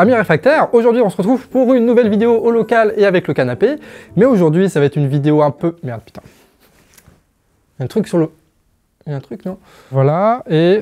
Amis réfractaires, aujourd'hui on se retrouve pour une nouvelle vidéo au local et avec le canapé. Mais aujourd'hui ça va être une vidéo un peu... Merde putain. Il y a un truc sur le... Il y a un truc non? Voilà, et...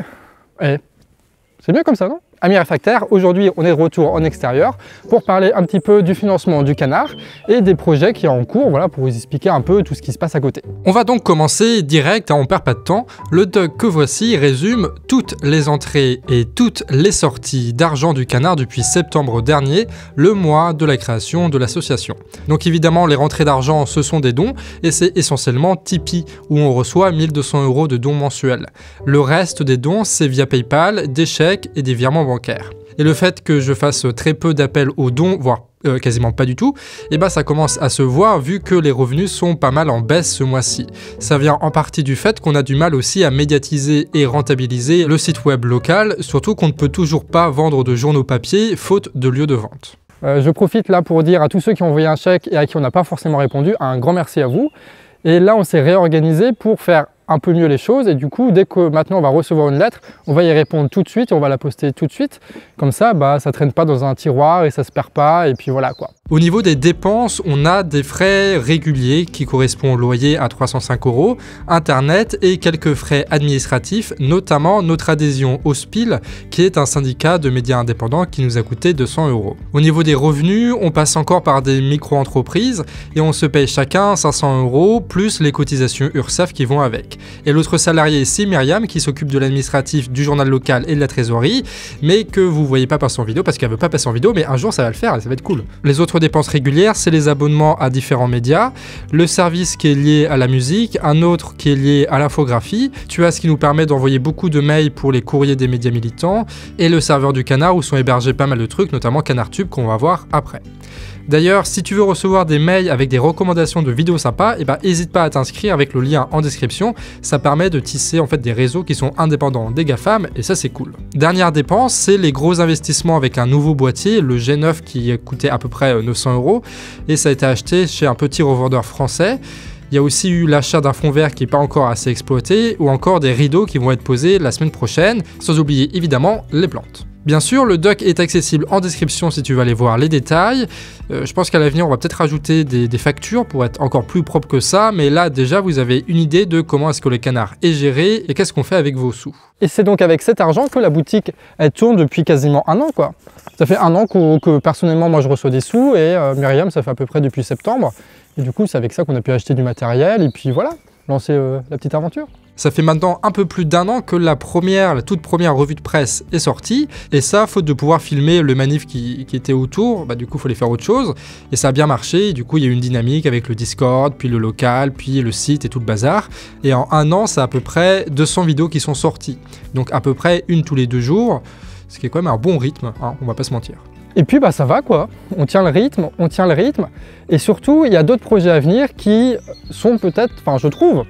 C'est bien comme ça non? Amis réfractaires, aujourd'hui on est de retour en extérieur pour parler un petit peu du financement du canard et des projets qui sont en cours, voilà, pour vous expliquer un peu tout ce qui se passe à côté. On va donc commencer direct, on perd pas de temps. Le doc que voici résume toutes les entrées et toutes les sorties d'argent du canard depuis septembre dernier, le mois de la création de l'association. Donc évidemment les rentrées d'argent ce sont des dons et c'est essentiellement Tipeee où on reçoit 1 200 € de dons mensuels. Le reste des dons c'est via PayPal, des chèques et des virements bancaire. Et le fait que je fasse très peu d'appels aux dons, voire quasiment pas du tout, et bah ça commence à se voir vu que les revenus sont pas mal en baisse ce mois-ci. Ça vient en partie du fait qu'on a du mal aussi à médiatiser et rentabiliser le site web local, surtout qu'on ne peut toujours pas vendre de journaux papier faute de lieu de vente. Je profite là pour dire à tous ceux qui ont envoyé un chèque et à qui on n'a pas forcément répondu, un grand merci à vous. Et là on s'est réorganisé pour faire un peu mieux les choses et du coup dès que maintenant on va recevoir une lettre, on va y répondre tout de suite et on va la poster tout de suite. Comme ça, bah, ça traîne pas dans un tiroir et ça se perd pas et puis voilà quoi. Au niveau des dépenses, on a des frais réguliers qui correspondent au loyer à 305 €, internet et quelques frais administratifs, notamment notre adhésion au SPIL qui est un syndicat de médias indépendants qui nous a coûté 200 €. Au niveau des revenus, on passe encore par des micro-entreprises et on se paye chacun 500 € plus les cotisations URSSAF qui vont avec. Et l'autre salarié, c'est Myriam qui s'occupe de l'administratif du journal local et de la trésorerie, mais que vous voyez pas passer en vidéo parce qu'elle veut pas passer en vidéo, mais un jour ça va le faire et ça va être cool. Les autres dépenses régulières, c'est les abonnements à différents médias, le service qui est lié à la musique, un autre qui est lié à l'infographie, tu as ce qui nous permet d'envoyer beaucoup de mails pour les courriers des médias militants, et le serveur du canard où sont hébergés pas mal de trucs, notamment CanardTube qu'on va voir après. D'ailleurs, si tu veux recevoir des mails avec des recommandations de vidéos sympas, n'hésite pas à t'inscrire avec le lien en description. Ça permet de tisser en fait des réseaux qui sont indépendants des GAFAM et ça c'est cool. Dernière dépense, c'est les gros investissements avec un nouveau boîtier, le G9 qui coûtait à peu près 900 € et ça a été acheté chez un petit revendeur français. Il y a aussi eu l'achat d'un fond vert qui n'est pas encore assez exploité ou encore des rideaux qui vont être posés la semaine prochaine, sans oublier évidemment les plantes. Bien sûr, le doc est accessible en description si tu veux aller voir les détails. Je pense qu'à l'avenir, on va peut-être rajouter des factures pour être encore plus propre que ça, mais là déjà, vous avez une idée de comment est-ce que le canard est géré et qu'est-ce qu'on fait avec vos sous. Et c'est donc avec cet argent que la boutique, elle tourne depuis quasiment un an quoi. Ça fait un an que personnellement, moi je reçois des sous et Myriam, ça fait à peu près depuis septembre. Et du coup, c'est avec ça qu'on a pu acheter du matériel et puis voilà, lancer la petite aventure. Ça fait maintenant un peu plus d'un an que la toute première revue de presse est sortie, et ça, faute de pouvoir filmer le manif qui était autour, du coup, il fallait faire autre chose, et ça a bien marché, et du coup, il y a eu une dynamique avec le Discord, puis le local, puis le site et tout le bazar, et en un an, c'est à peu près 200 vidéos qui sont sorties, donc à peu près une tous les 2 jours, ce qui est quand même un bon rythme, hein, on va pas se mentir. Et puis ça va quoi, on tient le rythme, et surtout, il y a d'autres projets à venir qui sont peut-être, enfin je trouve,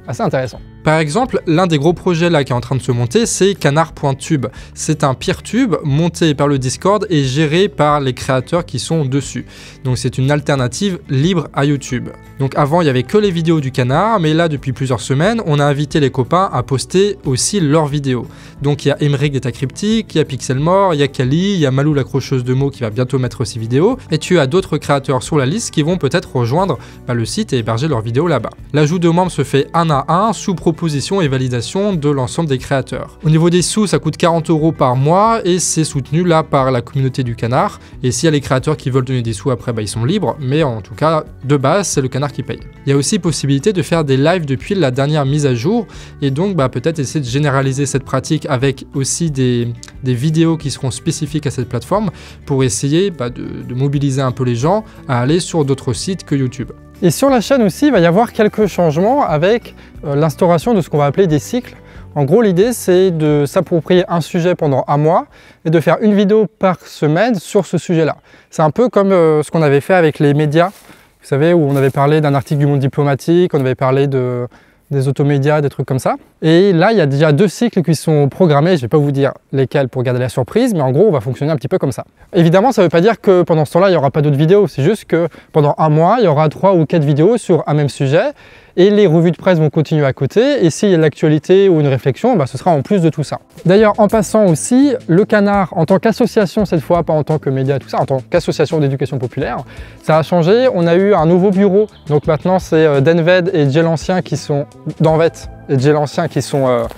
assez intéressants. Par exemple, l'un des gros projets là qui est en train de se monter, c'est Canard.tube. C'est un peer-tube monté par le Discord et géré par les créateurs qui sont dessus. Donc c'est une alternative libre à YouTube. Donc avant, il n'y avait que les vidéos du canard, mais là, depuis plusieurs semaines, on a invité les copains à poster aussi leurs vidéos. Donc il y a Emeric d'État Cryptique, il y a Pixelmore, il y a Kali, il y a Malou l'accrocheuse de mots qui va bientôt mettre ses vidéos, et tu as d'autres créateurs sur la liste qui vont peut-être rejoindre le site et héberger leurs vidéos là-bas. L'ajout de membres se fait un à un sous proposition et validation de l'ensemble des créateurs. Au niveau des sous, ça coûte 40 € par mois et c'est soutenu là par la communauté du canard. Et s'il y a les créateurs qui veulent donner des sous après, ils sont libres, mais en tout cas, de base, c'est le canard qui paye. Il y a aussi possibilité de faire des lives depuis la dernière mise à jour et donc peut-être essayer de généraliser cette pratique avec aussi des vidéos qui seront spécifiques à cette plateforme pour essayer de mobiliser un peu les gens à aller sur d'autres sites que YouTube. Et sur la chaîne aussi, il va y avoir quelques changements avec l'instauration de ce qu'on va appeler des cycles. En gros, l'idée, c'est de s'approprier un sujet pendant un mois et de faire une vidéo par semaine sur ce sujet-là. C'est un peu comme ce qu'on avait fait avec les médias, vous savez, où on avait parlé d'un article du Monde Diplomatique, on avait parlé des automédias, des trucs comme ça. Et là, il y a déjà 2 cycles qui sont programmés. Je ne vais pas vous dire lesquels pour garder la surprise, mais en gros, on va fonctionner un petit peu comme ça. Évidemment, ça ne veut pas dire que pendant ce temps-là, il n'y aura pas d'autres vidéos. C'est juste que pendant un mois, il y aura 3 ou 4 vidéos sur un même sujet. Et les revues de presse vont continuer à côté. Et s'il y a l'actualité ou une réflexion, bah, ce sera en plus de tout ça. D'ailleurs, en passant aussi, Le Canard, en tant qu'association cette fois, pas en tant que média, tout ça, en tant qu'association d'éducation populaire, ça a changé. On a eu un nouveau bureau. Donc maintenant, c'est Denved et Jay l'Ancien qui sont d'Anvet et Jay l'Ancien qui sont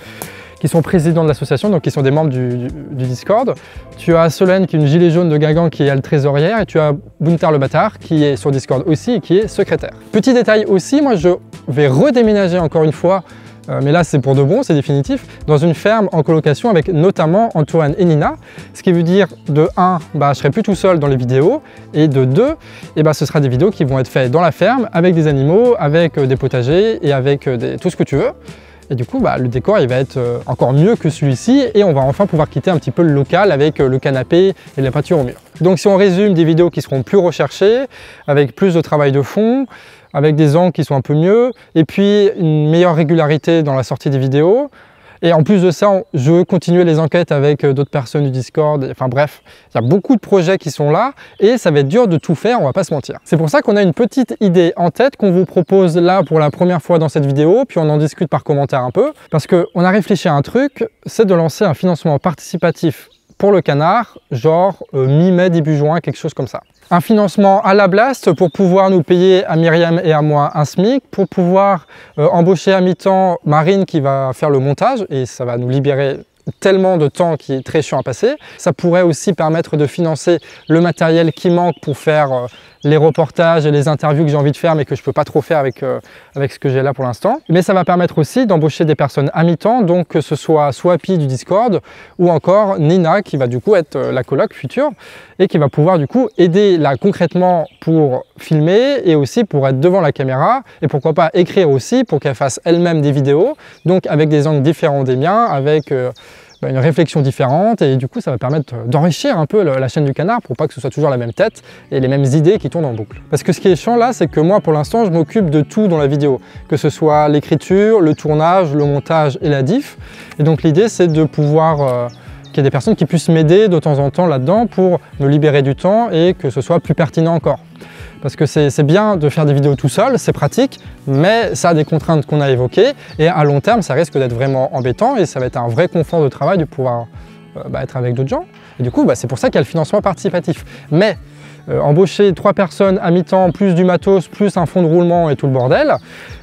présidents de l'association, donc qui sont des membres du Discord. Tu as Solène qui est une gilet jaune de Guingamp qui est le trésorière, et tu as Buntar le bâtard qui est sur Discord aussi et qui est secrétaire. Petit détail aussi, moi je vais redéménager encore une fois, mais là c'est pour de bon, c'est définitif, dans une ferme en colocation avec notamment Antoine et Nina, ce qui veut dire de 1, bah, je serai plus tout seul dans les vidéos, et de 2, bah, ce sera des vidéos qui vont être faites dans la ferme, avec des animaux, avec des potagers et avec tout ce que tu veux. Et du coup, bah, le décor il va être encore mieux que celui-ci et on va enfin pouvoir quitter un petit peu le local avec le canapé et la peinture au mur. Donc si on résume, des vidéos qui seront plus recherchées, avec plus de travail de fond, avec des angles qui sont un peu mieux, et puis une meilleure régularité dans la sortie des vidéos. Et en plus de ça, je veux continuer les enquêtes avec d'autres personnes du Discord. Enfin bref, il y a beaucoup de projets qui sont là et ça va être dur de tout faire, on va pas se mentir. C'est pour ça qu'on a une petite idée en tête qu'on vous propose là pour la première fois dans cette vidéo, puis on en discute par commentaire un peu. Parce qu'on a réfléchi à un truc, c'est de lancer un financement participatif pour Le Canard, genre mi-mai, début juin, quelque chose comme ça. Un financement à la Blast pour pouvoir nous payer à Myriam et à moi un SMIC, pour pouvoir embaucher à mi-temps Marine qui va faire le montage et ça va nous libérer tellement de temps qui est très chiant à passer. Ça pourrait aussi permettre de financer le matériel qui manque pour faire les reportages et les interviews que j'ai envie de faire mais que je peux pas trop faire avec ce que j'ai là pour l'instant. Mais ça va permettre aussi d'embaucher des personnes à mi-temps, donc que ce soit Swappy du Discord ou encore Nina qui va du coup être la coloc future et qui va pouvoir du coup aider là concrètement pour filmer et aussi pour être devant la caméra et pourquoi pas écrire aussi pour qu'elle fasse elle-même des vidéos, donc avec des angles différents des miens, avec une réflexion différente et du coup ça va permettre d'enrichir un peu la chaîne du Canard pour pas que ce soit toujours la même tête et les mêmes idées qui tournent en boucle. Parce que ce qui est chiant là, c'est que moi pour l'instant je m'occupe de tout dans la vidéo, que ce soit l'écriture, le tournage, le montage et la diff. Et donc l'idée c'est de pouvoir qu'il y ait des personnes qui puissent m'aider de temps en temps là-dedans pour me libérer du temps et que ce soit plus pertinent encore. Parce que c'est bien de faire des vidéos tout seul, c'est pratique, mais ça a des contraintes qu'on a évoquées et à long terme ça risque d'être vraiment embêtant et ça va être un vrai confort de travail de pouvoir être avec d'autres gens. Et du coup c'est pour ça qu'il y a le financement participatif. Mais embaucher 3 personnes à mi-temps, plus du matos, plus un fonds de roulement et tout le bordel,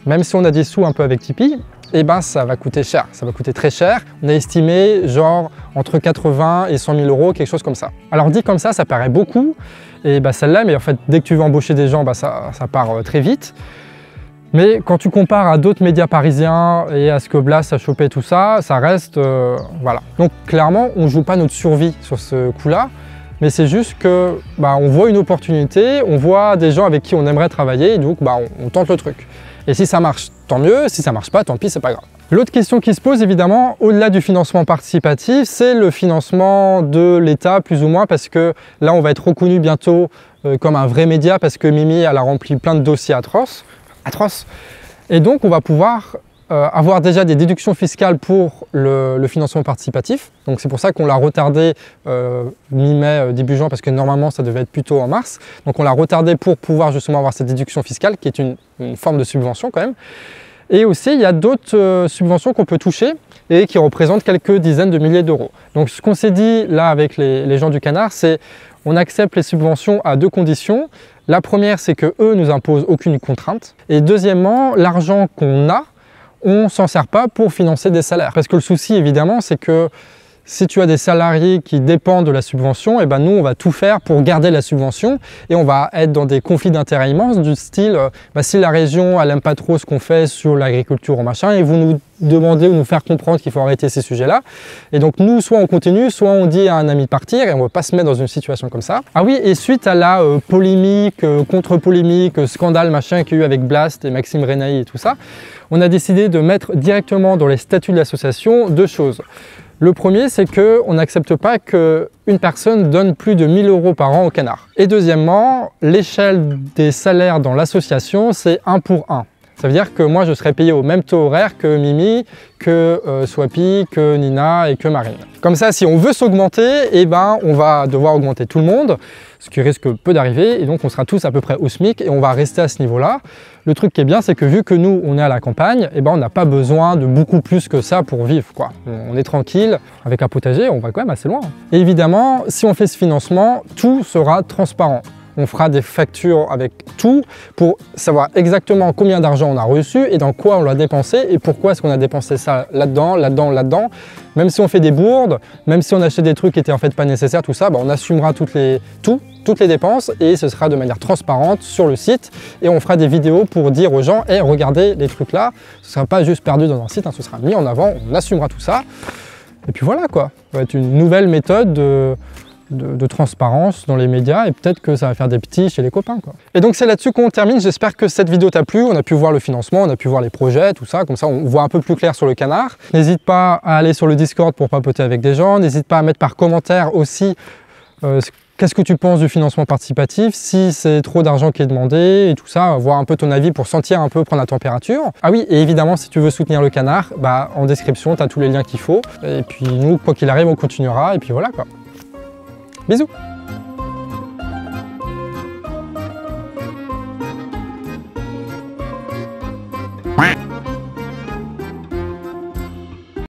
même si on a des sous un peu avec Tipeee, et ça va coûter cher, ça va coûter très cher. On a estimé genre entre 80 et 100 000 euros, quelque chose comme ça. Alors dit comme ça paraît beaucoup, et ça l'est, mais en fait dès que tu veux embaucher des gens, ça part très vite. Mais quand tu compares à d'autres médias parisiens et à ce que Blast a chopé tout ça, ça reste, voilà. Donc clairement, on ne joue pas notre survie sur ce coup-là, mais c'est juste que on voit une opportunité, on voit des gens avec qui on aimerait travailler, et donc on tente le truc. Et si ça marche, tant mieux, si ça marche pas, tant pis, c'est pas grave. L'autre question qui se pose évidemment, au-delà du financement participatif, c'est le financement de l'État plus ou moins, parce que là on va être reconnu bientôt comme un vrai média, parce que Mimi elle a rempli plein de dossiers atroces. Et donc on va pouvoir avoir déjà des déductions fiscales pour le financement participatif. Donc c'est pour ça qu'on l'a retardé mi-mai, début juin, parce que normalement ça devait être plutôt en mars. Donc on l'a retardé pour pouvoir justement avoir cette déduction fiscale, qui est une forme de subvention quand même. Et aussi il y a d'autres subventions qu'on peut toucher et qui représentent quelques dizaines de milliers d'euros. Donc ce qu'on s'est dit là avec les gens du Canard, c'est on accepte les subventions à 2 conditions. La première, c'est qu'eux nous imposent aucune contrainte. Et deuxièmement, l'argent qu'on a, on ne s'en sert pas pour financer des salaires. Parce que le souci, évidemment, c'est que si tu as des salariés qui dépendent de la subvention, et nous, on va tout faire pour garder la subvention et on va être dans des conflits d'intérêts immenses du style, si la région, elle n'aime pas trop ce qu'on fait sur l'agriculture ou machin, et vous nous demandez ou nous faire comprendre qu'il faut arrêter ces sujets-là. Et donc nous, soit on continue, soit on dit à un ami de partir et on ne veut pas se mettre dans une situation comme ça. Ah oui, et suite à la polémique, contre-polémique, scandale machin qu'il y a eu avec Blast et Maxime Renaï et tout ça, on a décidé de mettre directement dans les statuts de l'association 2 choses. Le premier, c'est qu'on n'accepte pas qu'une personne donne plus de 1 000 € par an au Canard. Et deuxièmement, l'échelle des salaires dans l'association, c'est 1 pour 1. Ça veut dire que moi, je serai payé au même taux horaire que Mimi, que Swappy, que Nina et que Marine. Comme ça, si on veut s'augmenter, eh ben, on va devoir augmenter tout le monde, ce qui risque peu d'arriver, et donc on sera tous à peu près au SMIC et on va rester à ce niveau-là. Le truc qui est bien, c'est que vu que nous, on est à la campagne, eh ben, on n'a pas besoin de beaucoup plus que ça pour vivre, quoi. On est tranquille, avec un potager, on va quand même assez loin. Et évidemment, si on fait ce financement, tout sera transparent. On fera des factures avec tout pour savoir exactement combien d'argent on a reçu et dans quoi on l'a dépensé et pourquoi est-ce qu'on a dépensé ça là-dedans, là-dedans, là-dedans. Même si on fait des bourdes, même si on achète des trucs qui étaient en fait pas nécessaires, tout ça, bah on assumera toutes les dépenses et ce sera de manière transparente sur le site et on fera des vidéos pour dire aux gens hey, regardez les trucs là, ce ne sera pas juste perdu dans un site, hein, ce sera mis en avant, on assumera tout ça. Et puis voilà quoi, ça va être une nouvelle méthode de transparence dans les médias et peut-être que ça va faire des petits chez les copains, quoi. Et donc c'est là-dessus qu'on termine. J'espère que cette vidéo t'a plu. On a pu voir le financement, on a pu voir les projets, tout ça. Comme ça, on voit un peu plus clair sur le canard. N'hésite pas à aller sur le Discord pour papoter avec des gens. N'hésite pas à mettre par commentaire aussi qu'est-ce que tu penses du financement participatif, si c'est trop d'argent qui est demandé et tout ça, voir un peu ton avis pour sentir un peu, prendre la température. Ah oui, et évidemment, si tu veux soutenir le canard, bah, en description, tu as tous les liens qu'il faut. Et puis nous, quoi qu'il arrive, on continuera. Et puis voilà, quoi. Bisous!